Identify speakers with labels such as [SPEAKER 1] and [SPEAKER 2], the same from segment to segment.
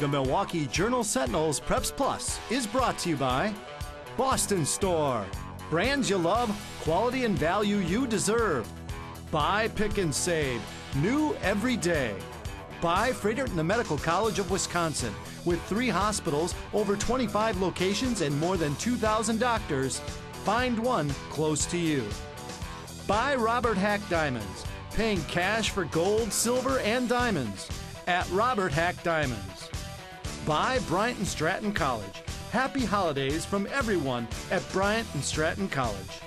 [SPEAKER 1] The Milwaukee Journal-Sentinel's Preps Plus is brought to you by Boston Store. Brands you love, quality and value you deserve. Buy, pick, and save. New every day. By Fredericton Medical College of Wisconsin. With 3 hospitals, over 25 locations, and more than 2,000 doctors. Find one close to you. By Robert Hack Diamonds. Paying cash for gold, silver, and diamonds at Robert Hack Diamonds. By Bryant and Stratton College. Happy holidays from everyone at Bryant and Stratton College.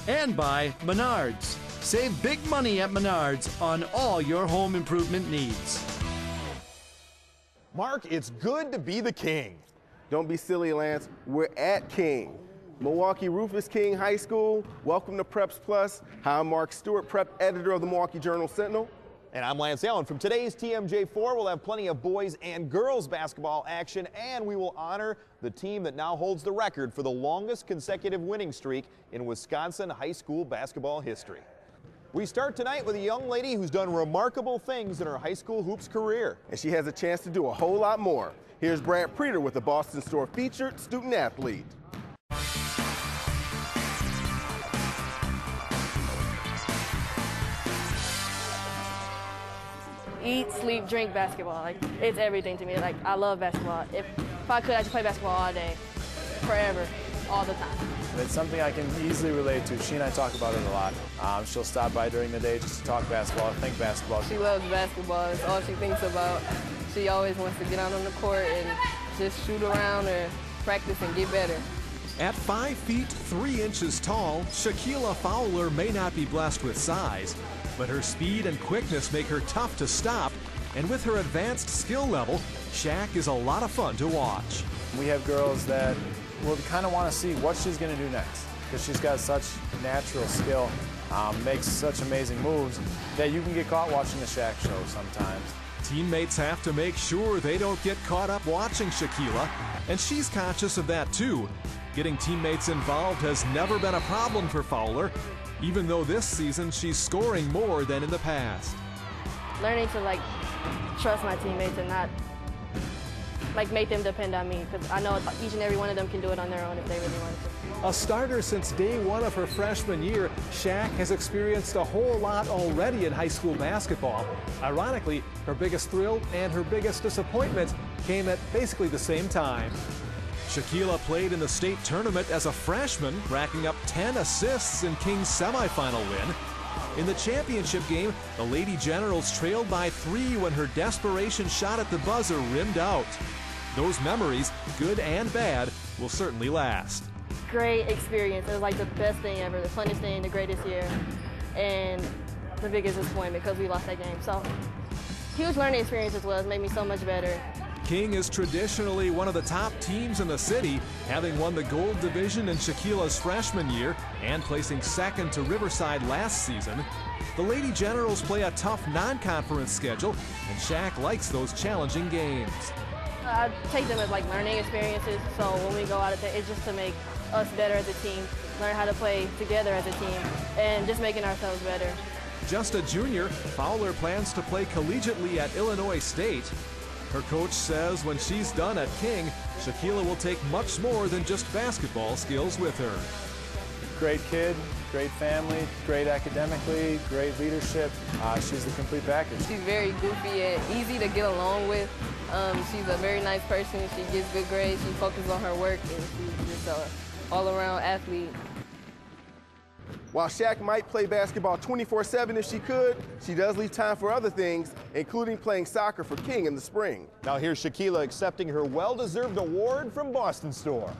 [SPEAKER 1] And by Menards. Save big money at Menards on all your home improvement needs.
[SPEAKER 2] Mark, it's good to be the King.
[SPEAKER 3] Don't be silly, Lance. We're at King. Milwaukee Rufus King High School. Welcome to Preps Plus. Hi, I'm Mark Stewart, prep editor of the Milwaukee Journal-Sentinel.
[SPEAKER 2] And I'm Lance Allen. From today's TMJ4, we'll have plenty of boys and girls basketball action, and we will honor the team that now holds the record for the longest consecutive winning streak in Wisconsin high school basketball history. We start tonight with a young lady who's done remarkable things in her high school hoops career.
[SPEAKER 3] And she has a chance to do a whole lot more. Here's Brad Preeter with the Boston Store featured student athlete.
[SPEAKER 4] Eat, sleep, drink basketball. Like, it's everything to me. Like, I love basketball. If I could, I'd just play basketball all day, forever, all the time.
[SPEAKER 5] It's something I can easily relate to. She and I talk about it a lot. She'll stop by during the day just to talk basketball, think basketball.
[SPEAKER 4] She loves basketball. It's all she thinks about. She always wants to get out on the court and just shoot around or practice and get better.
[SPEAKER 6] At 5 feet 3 inches tall, Shakeela Fowler may not be blessed with size, but her speed and quickness make her tough to stop, and with her advanced skill level, Shaq is a lot of fun to watch.
[SPEAKER 5] We have girls that will kind of want to see what she's going to do next, because she's got such natural skill, makes such amazing moves, that you can get caught watching the Shaq show sometimes.
[SPEAKER 6] Teammates have to make sure they don't get caught up watching Shakeela, and she's conscious of that too. Getting teammates involved has never been a problem for Fowler, even though this season she's scoring more than in the past.
[SPEAKER 4] Learning to trust my teammates and not make them depend on me, because I know each and every one of them can do it on their own if they really want to.
[SPEAKER 6] A starter since day one of her freshman year, Shaq has experienced a whole lot already in high school basketball. Ironically, her biggest thrill and her biggest disappointment came at basically the same time. Shakeela played in the state tournament as a freshman, racking up 10 assists in King's semifinal win. In the championship game, the Lady Generals trailed by 3 when her desperation shot at the buzzer rimmed out. Those memories, good and bad, will certainly last.
[SPEAKER 4] Great experience. It was the best thing ever, the funnest thing, the greatest year, and the biggest disappointment because we lost that game. So, huge learning experience as well. It's made me so much better.
[SPEAKER 6] King is traditionally one of the top teams in the city, having won the gold division in Shakeela's freshman year and placing second to Riverside last season. The Lady Generals play a tough non-conference schedule, and Shaq likes those challenging games.
[SPEAKER 4] I take them as learning experiences, so when we go out there, it's just to make us better as a team, learn how to play together as a team, and just making ourselves better.
[SPEAKER 6] Just a junior, Fowler plans to play collegiately at Illinois State. Her coach says when she's done at King, Shakeela will take much more than just basketball skills with her.
[SPEAKER 5] Great kid, great family, great academically, great leadership. She's the complete package.
[SPEAKER 4] She's very goofy and easy to get along with. She's a very nice person. She gets good grades. She focuses on her work, and she's just an all-around athlete.
[SPEAKER 3] While Shaq might play basketball 24/7 if she could, she does leave time for other things, including playing soccer for King in the spring.
[SPEAKER 2] Now here's Shakeela accepting her well-deserved award from Boston Store.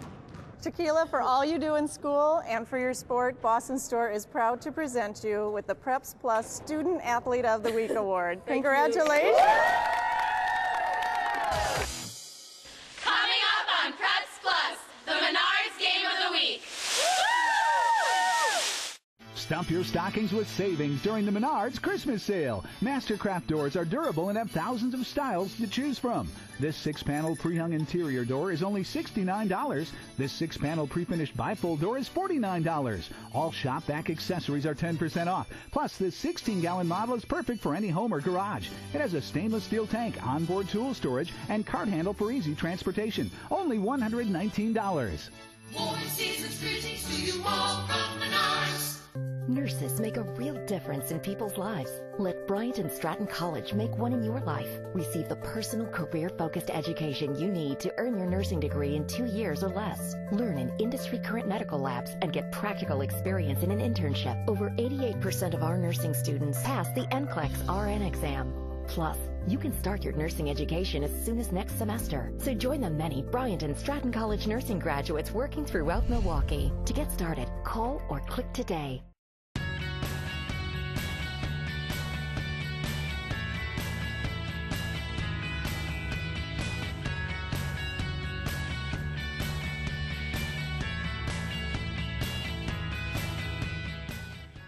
[SPEAKER 7] Shakeela, for all you do in school and for your sport, Boston Store is proud to present you with the Preps Plus Student Athlete of the Week Award. Congratulations.
[SPEAKER 8] Coming up on Preps Plus, the Menards Game of the Week. Stump your stockings with savings during the Menards Christmas sale. Mastercraft doors are durable and have thousands of styles to choose from. This 6-panel pre-hung interior door is only $69. This 6-panel pre-finished bifold door is $49. All shop vac accessories are 10% off. Plus, this 16-gallon model is perfect for any home or garage. It has a stainless steel tank, onboard tool storage, and cart handle for easy transportation. Only $119.
[SPEAKER 9] Warm season's greetings to you all from Menards.
[SPEAKER 10] Nurses make a real difference in people's lives. Let Bryant and Stratton College make one in your life. Receive the personal, career-focused education you need to earn your nursing degree in 2 years or less. Learn in industry-current medical labs and get practical experience in an internship. Over 88% of our nursing students pass the NCLEX RN exam. Plus, you can start your nursing education as soon as next semester. So join the many Bryant and Stratton College nursing graduates working throughout Milwaukee. To get started, call or click today.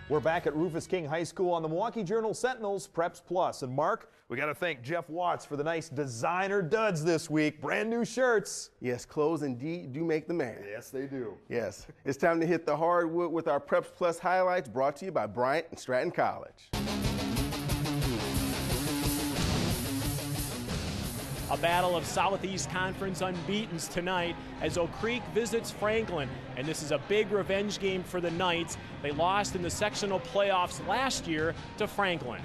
[SPEAKER 2] We're back at Rufus King High School on the Milwaukee Journal Sentinel's Preps Plus. And Mark, we got to thank Jeff Watts for the nice designer duds this week. Brand new shirts.
[SPEAKER 3] Yes, clothes indeed do make the man.
[SPEAKER 2] Yes, they do.
[SPEAKER 3] Yes. It's time to hit the hardwood with our Preps Plus highlights, brought to you by Bryant and Stratton College.
[SPEAKER 11] A battle of Southeast Conference unbeatens tonight as Oak Creek visits Franklin. And this is a big revenge game for the Knights. They lost in the sectional playoffs last year to Franklin.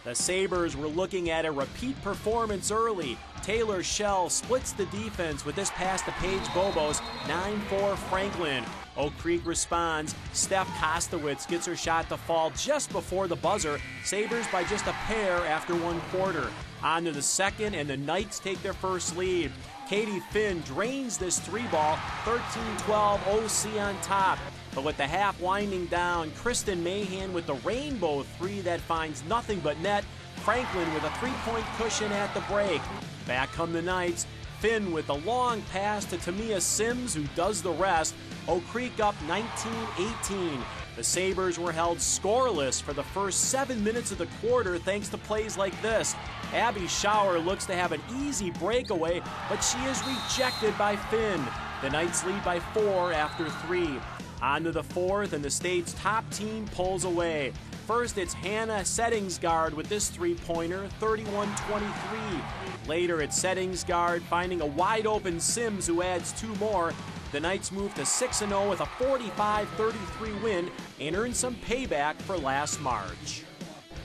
[SPEAKER 11] The Sabres were looking at a repeat performance early. Taylor Shell splits the defense with this pass to Paige Bobos, 9-4 Franklin. Oak Creek responds. Steph Kostowitz gets her shot to fall just before the buzzer. Sabres by just a pair after 1 quarter. On to the second, and the Knights take their first lead. Katie Finn drains this 3-ball, 13-12 OC on top. But with the half winding down, Kristen Mahan with the rainbow 3 that finds nothing but net. Franklin with a 3-point cushion at the break. Back come the Knights. Finn with the long pass to Tamia Sims, who does the rest. Oak Creek up 19-18. The Sabres were held scoreless for the first 7 minutes of the quarter thanks to plays like this. Abby Schauer looks to have an easy breakaway, but she is rejected by Finn. The Knights lead by 4 after 3. On to the fourth, and the state's top team pulls away. First, it's Hannah Settingsgaard with this 3-pointer, 31-23. Later, it's Settingsgaard finding a wide-open Sims who adds 2 more. The Knights move to 6-0 with a 45-33 win and earn some payback for last March.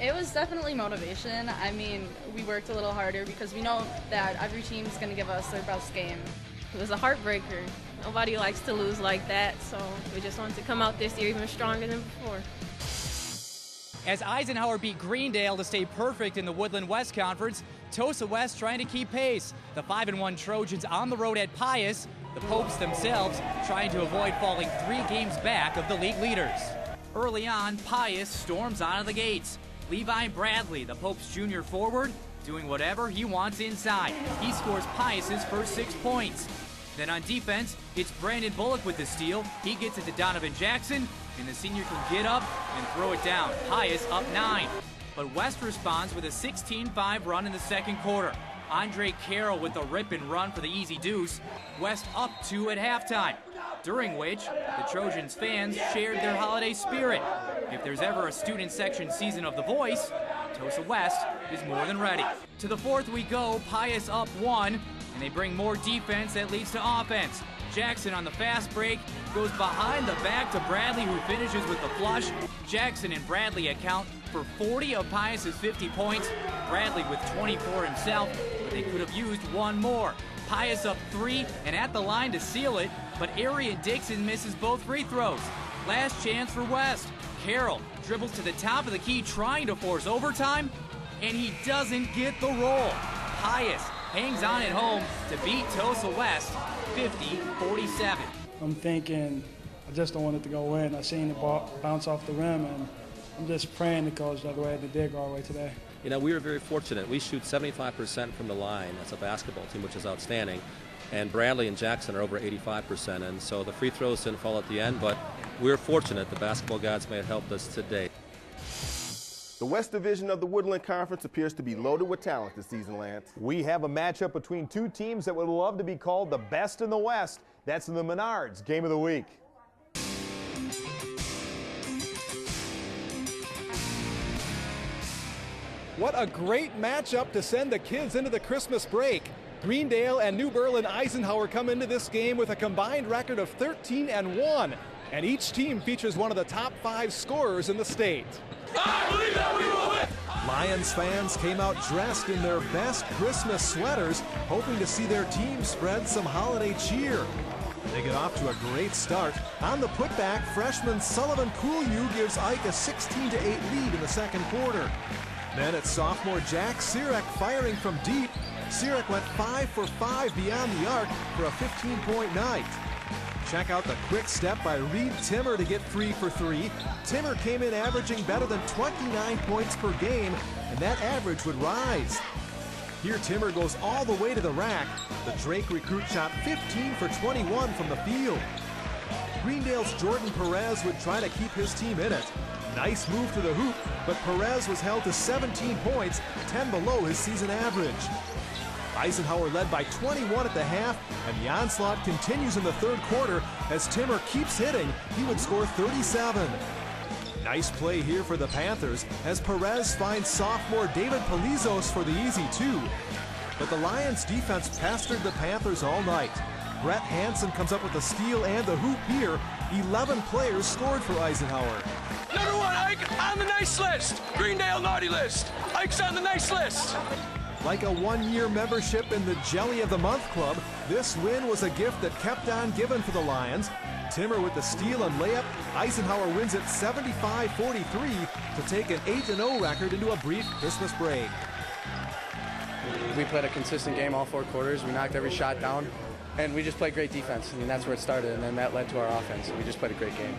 [SPEAKER 12] It was definitely motivation. I mean, we worked a little harder because we know that every team is going to give us their best game.
[SPEAKER 13] It was a heartbreaker. Nobody likes to lose like that, so we just wanted to come out this year even stronger than before.
[SPEAKER 14] As Eisenhower beat Greendale to stay perfect in the Woodland West Conference, Tosa West trying to keep pace. The 5-1 Trojans on the road at Pius. The Popes themselves trying to avoid falling 3 games back of the league leaders. Early on, Pius storms out of the gates. Levi Bradley, the Popes' junior forward, doing whatever he wants inside. He scores Pius's first 6 points. Then on defense, it's Brandon Bullock with the steal. He gets it to Donovan Jackson, and the senior can get up and throw it down. Pius up 9. But West responds with a 16-5 run in the second quarter. Andre Carroll with the rip and run for the easy deuce. West up 2 at halftime, during which the Trojans fans shared their holiday spirit. If there's ever a student section season of The Voice, Tosa West is more than ready. To the fourth we go, Pius up 1, and they bring more defense that leads to offense. Jackson on the fast break goes behind the back to Bradley, who finishes with the flush. Jackson and Bradley account for 40 of Pius's 50 points. Bradley with 24 himself, but they could have used 1 more. Pius up 3 and at the line to seal it, but Arian Dixon misses both free throws. Last chance for West. Carroll dribbles to the top of the key trying to force overtime, and he doesn't get the roll. Pius hangs on at home to beat Tosa West 50-47.
[SPEAKER 15] I'm thinking I just don't want it to go in. I seen the ball bounce off the rim, and I'm just praying it goes the other way. It did go our way today.
[SPEAKER 16] You know, we were very fortunate. We shoot 75% from the line as a basketball team, which is outstanding. And Bradley and Jackson are over 85%. And so the free throws didn't fall at the end, but We're fortunate the basketball gods may have helped us today.
[SPEAKER 3] The West Division of the Woodland Conference appears to be loaded with talent this season, Lance.
[SPEAKER 2] We have a matchup between two teams that would love to be called the best in the West. That's in the Menards Game of the Week.
[SPEAKER 6] What a great matchup to send the kids into the Christmas break. Greendale and New Berlin Eisenhower come into this game with a combined record of 13-1, and each team features one of the top 5 scorers in the state.
[SPEAKER 9] I believe that we will win!
[SPEAKER 6] Lions fans came out dressed in their best Christmas sweaters, hoping to see their team spread some holiday cheer. They get off to a great start. On the putback, freshman Sullivan Coolyu gives Ike a 16-8 lead in the second quarter. Then it's sophomore Jack Sirek firing from deep. Sirek went 5 for 5 beyond the arc for a 15-point night. Check out the quick step by Reed Timmer to get 3 for 3. Timmer came in averaging better than 29 points per game, and that average would rise. Here Timmer goes all the way to the rack. The Drake recruit shot 15 for 21 from the field. Greendale's Jordan Perez would try to keep his team in it. Nice move to the hoop, but Perez was held to 17 points, 10 below his season average. Eisenhower led by 21 at the half, and the onslaught continues in the third quarter. As Timmer keeps hitting, he would score 37. Nice play here for the Panthers, as Perez finds sophomore David Palizos for the easy 2. But the Lions defense pestered the Panthers all night. Brett Hansen comes up with the steal and the hoop here. 11 players scored for Eisenhower.
[SPEAKER 9] Number 1, Ike on the nice list. Greendale naughty list. Ike's on the nice list.
[SPEAKER 6] Like a one-year membership in the Jelly of the Month Club, this win was a gift that kept on giving for the Lions. Timmer with the steal and layup. Eisenhower wins it 75-43 to take an 8-0 record into a brief Christmas break.
[SPEAKER 17] We played a consistent game all 4 quarters. We knocked every shot down, and we just played great defense. I mean, that's where it started, and then that led to our offense. We just played a great game.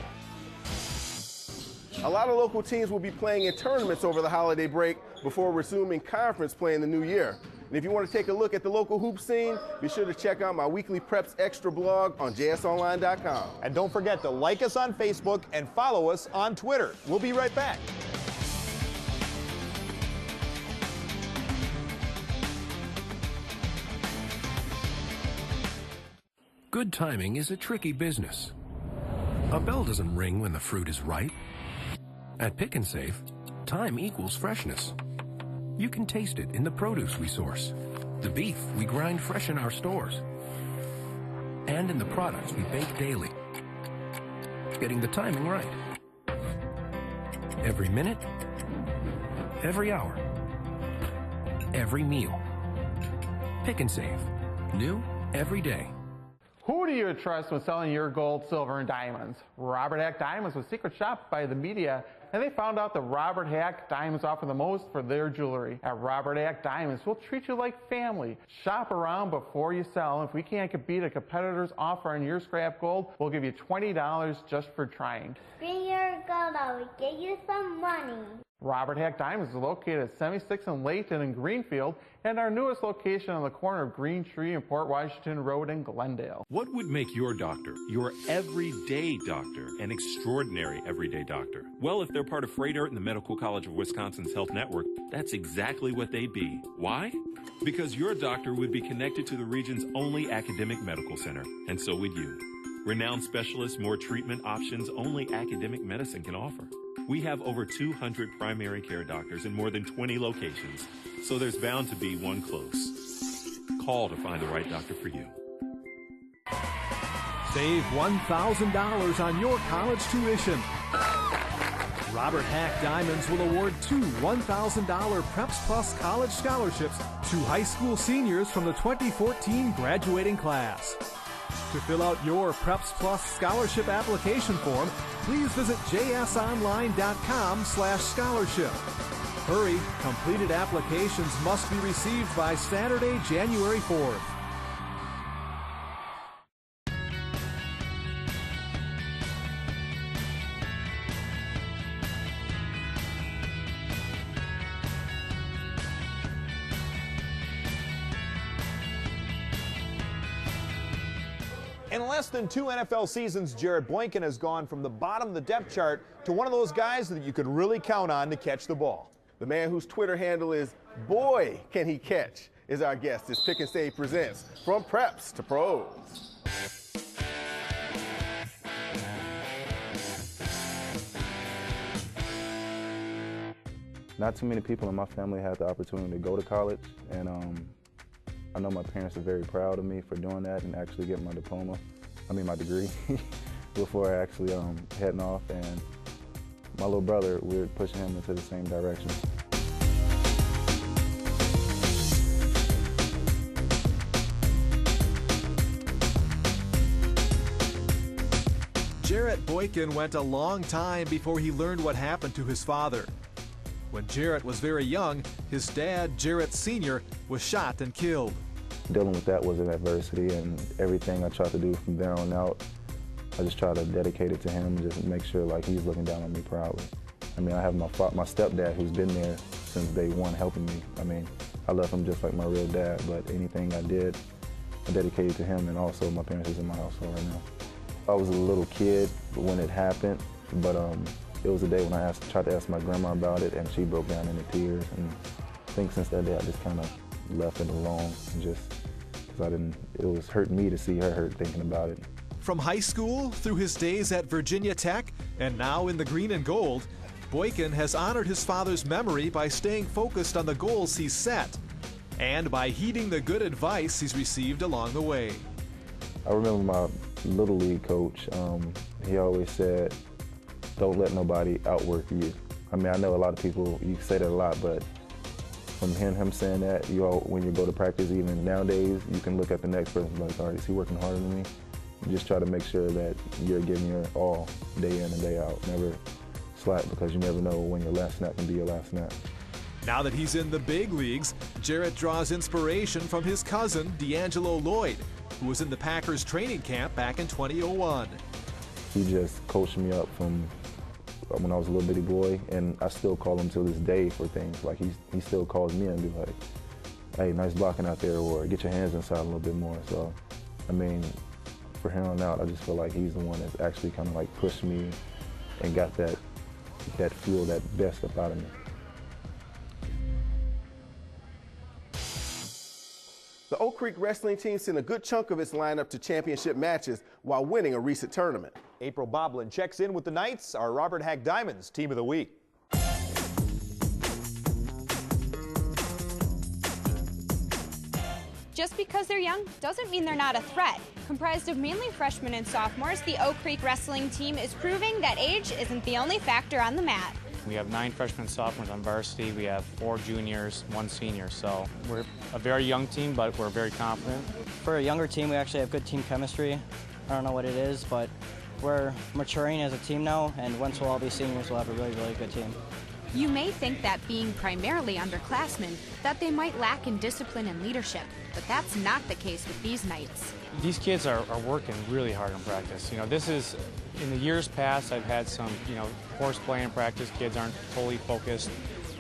[SPEAKER 3] A lot of local teams will be playing in tournaments over the holiday break before resuming conference play in the new year. And if you want to take a look at the local hoop scene, be sure to check out my weekly Preps Extra blog on jsonline.com.
[SPEAKER 2] And don't forget to like us on Facebook and follow us on Twitter. We'll be right back.
[SPEAKER 18] Good timing is a tricky business. A bell doesn't ring when the fruit is ripe. At Pick and Save, time equals freshness. You can taste it in the produce we source, the beef we grind fresh in our stores, and in the products we bake daily. Getting the timing right. Every minute, every hour, every meal. Pick and Save. New every day.
[SPEAKER 19] Who do you trust when selling your gold, silver, and diamonds? Robert Hack Diamonds was secret shopped by the media, and they found out that Robert Hack Diamonds offer the most for their jewelry. At Robert Hack Diamonds, we'll treat you like family. Shop around before you sell. If we can't beat a competitor's offer on your scrap gold, we'll give you $20 just for trying.
[SPEAKER 20] Bring your gold, I will get you some money.
[SPEAKER 19] Robert Hack Diamonds is located at 76 in Layton and Greenfield, and our newest location on the corner of Green Tree and Port Washington Road in Glendale.
[SPEAKER 21] What would make your doctor, your everyday doctor, an extraordinary everyday doctor? Well, if they're part of Freighter and the Medical College of Wisconsin's Health Network, that's exactly what they'd be. Why? Because your doctor would be connected to the region's only academic medical center, and so would you. Renowned specialists, more treatment options only academic medicine can offer. We have over 200 primary care doctors in more than 20 locations, so there's bound to be one close. Call to find the right doctor for you.
[SPEAKER 6] Save $1,000 on your college tuition. Robert Hack Diamonds will award 2 $1,000 Preps Plus college scholarships to high school seniors from the 2014 graduating class. To fill out your Preps Plus scholarship application form, please visit jsonline.com/scholarship. Hurry, completed applications must be received by Saturday, January 4th.
[SPEAKER 2] In less than 2 NFL seasons, Jarrett Boykin has gone from the bottom of the depth chart to one of those guys that you could really count on to catch the ball.
[SPEAKER 3] The man whose Twitter handle is "Boy Can He Catch" is our guest as Pick and Save presents From Preps to Pros.
[SPEAKER 1] Not too many people in my family had the opportunity to go to college, and I know my parents are very proud of me for doing that and actually getting my my degree, before actually heading off. And my little brother, we're pushing him into the same direction.
[SPEAKER 6] Jarrett Boykin went a long time before he learned what happened to his father. When Jarrett was very young, his dad, Jarrett Sr., was shot and killed.
[SPEAKER 1] Dealing with that was an adversity, and everything I tried to do from there on out, I just try to dedicate it to him and just make sure like he's looking down on me proudly. I mean, I have my stepdad who's been there since day one helping me. I mean, I love him just like my real dad, but anything I did, I dedicated to him, and also my parents is in my household right now. I was a little kid when it happened, but it was a day when I tried to ask my grandma about it, and she broke down into tears. And I think since that day, I just kind of left it alone, and just because it was hurting me to see her hurt thinking about it.
[SPEAKER 6] From high school through his days at Virginia Tech and now in the green and gold, Boykin has honored his father's memory by staying focused on the goals he's set and by heeding the good advice he's received along the way.
[SPEAKER 1] I remember my Little League coach, he always said, don't let nobody outwork you. I mean, I know a lot of people, you say that a lot, but from him saying that, when you go to practice, even nowadays, you can look at the next person and be like, all right, is he working harder than me? You just try to make sure that you're giving your all day in and day out. Never slack, because you never know when your last snap can be your last snap.
[SPEAKER 6] Now that he's in the big leagues, Jarrett draws inspiration from his cousin, D'Angelo Lloyd, who was in the Packers training camp back in 2001.
[SPEAKER 1] He just coached me up from when I was a little bitty boy, and I still call him to this day for things. Like he still calls me and be like, hey, nice blocking out there, or get your hands inside a little bit more. So, I mean, for here on out, I just feel like he's the one that's actually kind of like pushed me and got that fuel, that best up out of me.
[SPEAKER 3] The Oak Creek wrestling team sent a good chunk of its lineup to championship matches while winning a recent tournament.
[SPEAKER 2] April Boblin checks in with the Knights, our Robert Hack Diamonds Team of the Week.
[SPEAKER 22] Just because they're young doesn't mean they're not a threat. Comprised of mainly freshmen and sophomores, the Oak Creek wrestling team is proving that age isn't the only factor on the mat.
[SPEAKER 23] We have 9 freshmen and sophomores on varsity. We have 4 juniors, 1 senior. So we're a very young team, but we're very confident.
[SPEAKER 24] For a younger team, we actually have good team chemistry. I don't know what it is, but we're maturing as a team now, and once we'll all be seniors, we'll have a really, really good team.
[SPEAKER 22] You may think that being primarily underclassmen, that they might lack in discipline and leadership, but that's not the case with these Knights.
[SPEAKER 23] These kids are working really hard in practice. You know, this is, in the years past, I've had some, horseplay in practice. Kids aren't totally focused.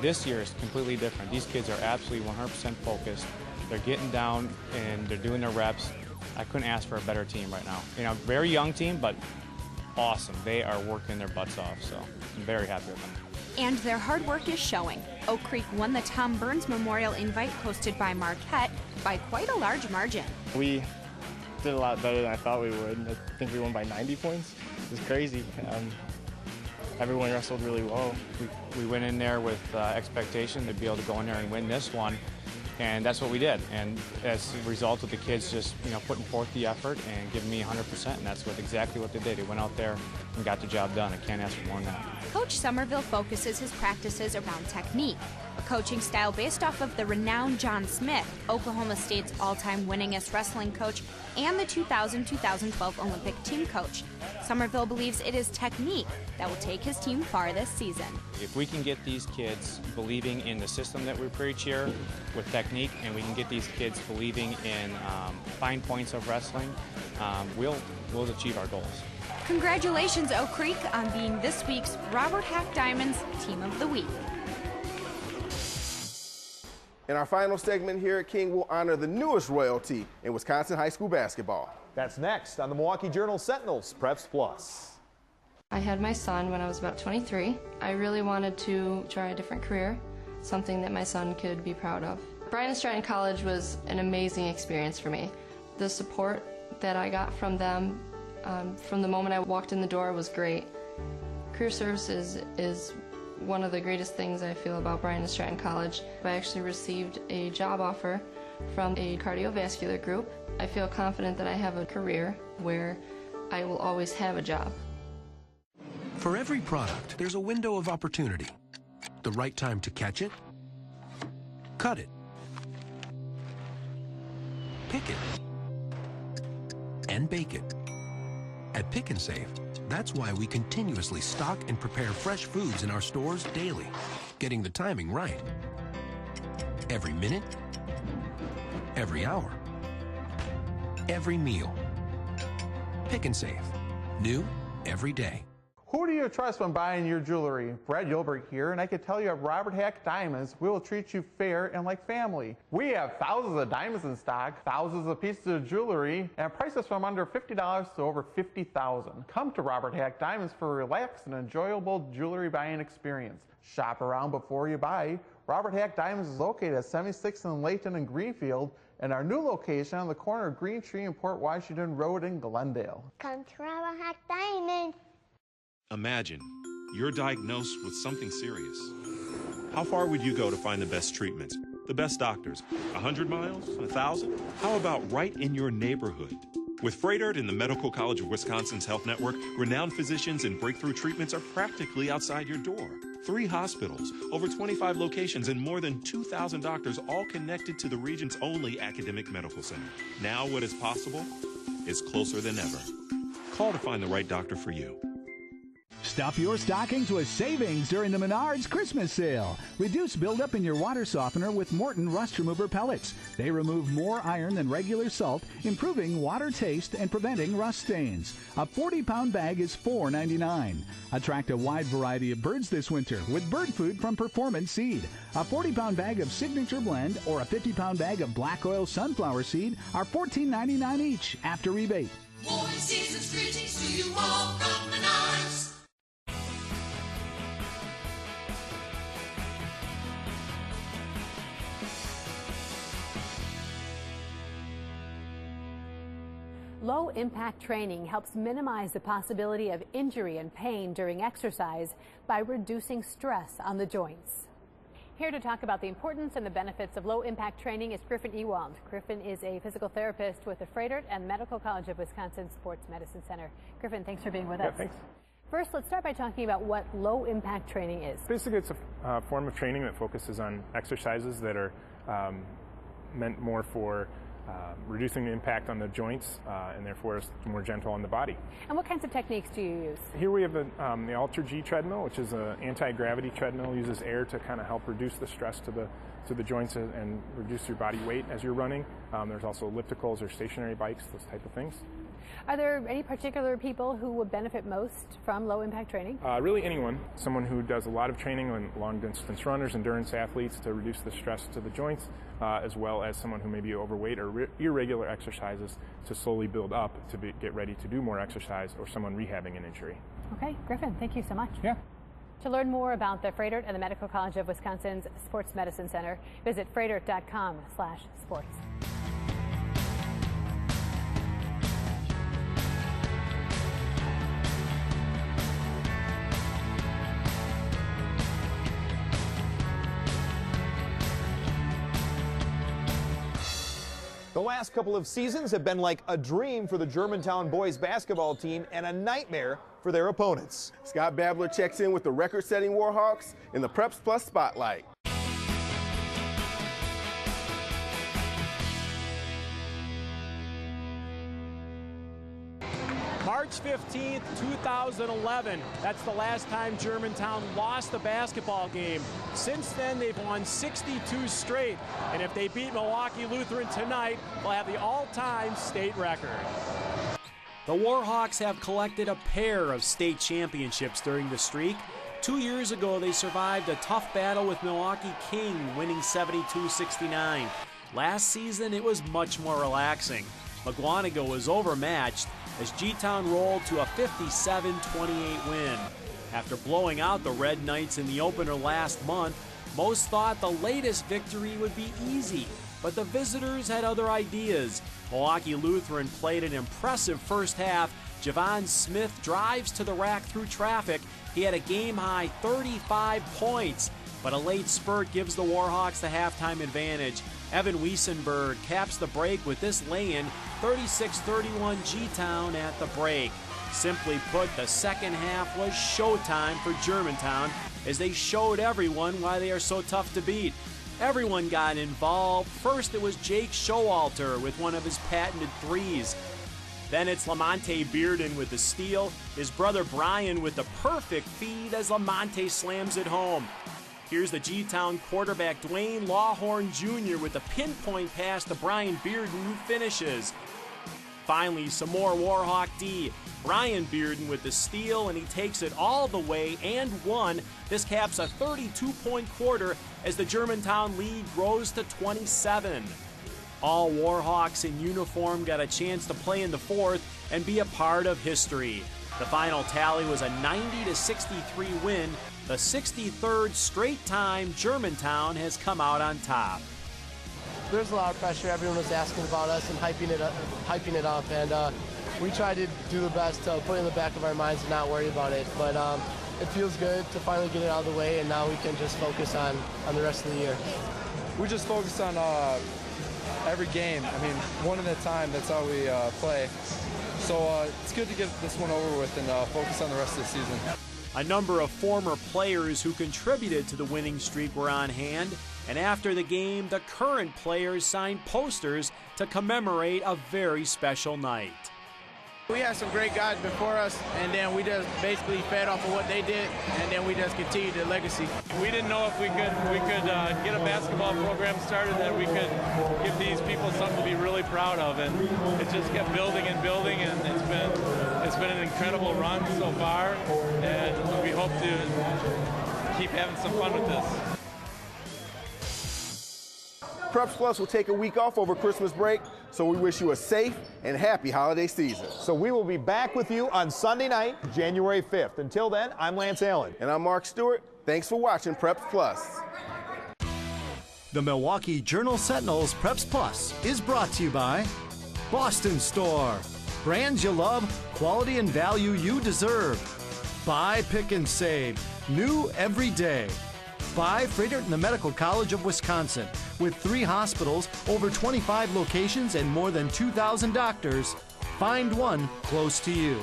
[SPEAKER 23] This year is completely different. These kids are absolutely 100% focused. They're getting down and they're doing their reps. I couldn't ask for a better team right now. Very young team, but awesome. They are working their butts off, so I'm very happy with them.
[SPEAKER 22] And their hard work is showing. Oak Creek won the Tom Burns Memorial Invite hosted by Marquette by quite a large margin.
[SPEAKER 25] We did a lot better than I thought we would. I think we won by 90 points. It was crazy. Everyone wrestled really well.
[SPEAKER 23] We went in there with expectation to be able to go in there and win this one, and that's what we did. And as a result of the kids just putting forth the effort and giving me 100%, and that's exactly what they did. They went out there and got the job done. I can't ask for more than that.
[SPEAKER 22] Coach Somerville focuses his practices around technique, a coaching style based off of the renowned John Smith, Oklahoma State's all-time winningest wrestling coach and the 2000-2012 Olympic team coach. Somerville believes it is technique that will take his team far this season.
[SPEAKER 23] If we can get these kids believing in the system that we preach here with technique, and we can get these kids believing in fine points of wrestling, we'll achieve our goals.
[SPEAKER 22] Congratulations, Oak Creek, on being this week's Robert Hack Diamonds Team of the Week.
[SPEAKER 3] In our final segment here at King, we'll honor the newest royalty in Wisconsin high school basketball.
[SPEAKER 2] That's next on the Milwaukee Journal Sentinel's Preps Plus.
[SPEAKER 4] I had my son when I was about 23. I really wanted to try a different career, something that my son could be proud of. Bryan and Stratton College was an amazing experience for me. The support that I got from them from the moment I walked in the door was great. Career services is one of the greatest things I feel about Bryan and Stratton College. I actually received a job offer from a cardiovascular group. I feel confident that I have a career where I will always have a job.
[SPEAKER 18] For every product, there's a window of opportunity. The right time to catch it, cut it, pick it, and bake it. At Pick and Save, that's why we continuously stock and prepare fresh foods in our stores daily, getting the timing right. Every minute, every hour, every meal. Pick and Save. New every day.
[SPEAKER 19] Who do you trust when buying your jewelry? Brad Yulberg here, and I can tell you at Robert Hack Diamonds, we will treat you fair and like family. We have thousands of diamonds in stock, thousands of pieces of jewelry, and prices from under $50 to over $50,000. Come to Robert Hack Diamonds for a relaxed and enjoyable jewelry buying experience. Shop around before you buy. Robert Hack Diamonds is located at 76th and Layton and Greenfield, and our new location on the corner of Green Tree and Port Washington Road in Glendale.
[SPEAKER 20] Come to Robert Hack Diamonds.
[SPEAKER 21] Imagine you're diagnosed with something serious. How far would you go to find the best treatments, the best doctors? 100 miles? 1,000? How about right in your neighborhood? With Freighter and the Medical College of Wisconsin's Health Network, renowned physicians and breakthrough treatments are practically outside your door. 3 hospitals, over 25 locations, and more than 2,000 doctors, all connected to the region's only academic medical center. Now what is possible is closer than ever. Call to find the right doctor for you.
[SPEAKER 5] Stuff your stockings with savings during the Menards Christmas sale. Reduce buildup in your water softener with Morton Rust Remover pellets. They remove more iron than regular salt, improving water taste and preventing rust stains. A 40-pound bag is $4.99. Attract a wide variety of birds this winter with bird food from Performance Seed. A 40-pound bag of Signature Blend or a 50-pound bag of black oil sunflower seed are $14.99 each after rebate.
[SPEAKER 7] Warm season's greetings to you all from Menards.
[SPEAKER 8] Low-impact training helps minimize the possibility of injury and pain during exercise by reducing stress on the joints. Here to talk about the importance and the benefits of low-impact training is Griffin Ewald. Griffin is a physical therapist with the Freighter and Medical College of Wisconsin Sports Medicine Center. Griffin, thanks for being with us.
[SPEAKER 10] Thanks.
[SPEAKER 8] First, let's start by talking about what low-impact training is.
[SPEAKER 10] Basically, it's a form of training that focuses on exercises that are meant more for reducing the impact on the joints and therefore it's more gentle on the body.
[SPEAKER 8] And what kinds of techniques do you use?
[SPEAKER 10] Here we have the Ultra G treadmill, which is an anti-gravity treadmill. It uses air to kind of help reduce the stress to the joints and reduce your body weight as you're running. There's also ellipticals or stationary bikes, those type of things.
[SPEAKER 8] Are there any particular people who would benefit most from low-impact training?
[SPEAKER 10] Really anyone. Someone who does a lot of training on long-distance runners, endurance athletes to reduce the stress to the joints, as well as someone who may be overweight or irregular exercises to slowly build up to get ready to do more exercise, or someone rehabbing an injury.
[SPEAKER 8] Okay, Griffin, thank you so much.
[SPEAKER 10] Yeah.
[SPEAKER 8] To learn more about the Freighter and the Medical College of Wisconsin's Sports Medicine Center, visit freighter.com/sports.
[SPEAKER 2] The last couple of seasons have been like a dream for the Germantown boys basketball team and a nightmare for their opponents.
[SPEAKER 3] Scott Babler checks in with the record-setting Warhawks in the Preps Plus Spotlight.
[SPEAKER 11] March 15th, 2011. That's the last time Germantown lost a basketball game. Since then, they've won 62 straight. And if they beat Milwaukee Lutheran tonight, they'll have the all-time state record. The Warhawks have collected a pair of state championships during the streak. 2 years ago, they survived a tough battle with Milwaukee King, winning 72-69. Last season, it was much more relaxing. McGuanago was overmatched as G-Town rolled to a 57-28 win. After blowing out the Red Knights in the opener last month, most thought the latest victory would be easy, but the visitors had other ideas. Milwaukee Lutheran played an impressive first half. Javon Smith drives to the rack through traffic. He had a game-high 35 points, but a late spurt gives the Warhawks the halftime advantage. Evan Wiesenberg caps the break with this lay-in, 36-31 G-Town at the break. Simply put, the second half was showtime for Germantown as they showed everyone why they are so tough to beat. Everyone got involved. First, it was Jake Showalter with one of his patented threes. Then it's Lamonte Bearden with the steal, his brother Brian with the perfect feed as Lamonte slams it home. Here's the G-Town quarterback Dwayne Lawhorn Jr. with a pinpoint pass to Brian Bearden, who finishes. Finally, some more Warhawk D. Brian Bearden with the steal, and he takes it all the way and one. This caps a 32-point quarter as the Germantown lead grows to 27. All Warhawks in uniform got a chance to play in the fourth and be a part of history. The final tally was a 90-63 win, the 63rd straight time Germantown has come out on top.
[SPEAKER 12] There's a lot of pressure. Everyone was asking about us and hyping it up, and we tried to do the best to put it in the back of our minds and not worry about it. But it feels good to finally get it out of the way, and now we can just focus on the rest of the year.
[SPEAKER 13] We just focus on every game. I mean, one at a time. That's how we play. So it's good to get this one over with and focus on the rest of the season.
[SPEAKER 11] A number of former players who contributed to the winning streak were on hand, and after the game, the current players signed posters to commemorate a very special night.
[SPEAKER 14] We had some great guys before us, and then we just basically fed off of what they did, and then we just continued the legacy.
[SPEAKER 15] We didn't know if we could get a basketball program started that we could give these people something to be really proud of, and it just kept building and building, and it's been an incredible run so far, and we hope to keep having some fun with this.
[SPEAKER 3] Preps Plus will take a week off over Christmas break, so we wish you a safe and happy holiday season.
[SPEAKER 2] So we will be back with you on Sunday night, January 5th. Until then, I'm Lance Allen.
[SPEAKER 3] And I'm Mark Stewart. Thanks for watching Preps Plus.
[SPEAKER 16] The Milwaukee Journal-Sentinel's Preps Plus is brought to you by Boston Store. Brands you love, quality and value you deserve. Buy, Pick, and Save. New every day. By Frederick Medical College of Wisconsin. With 3 hospitals, over 25 locations, and more than 2,000 doctors, find one close to you.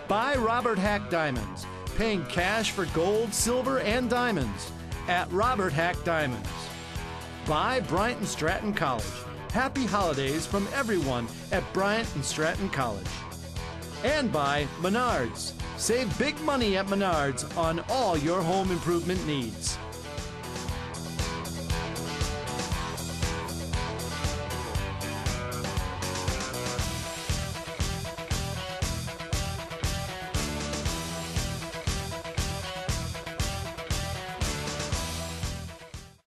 [SPEAKER 16] By Robert Hack Diamonds. Paying cash for gold, silver, and diamonds at Robert Hack Diamonds. By Bryant and Stratton College. Happy holidays from everyone at Bryant and Stratton College. And by Menards. Save big money at Menards on all your home improvement needs.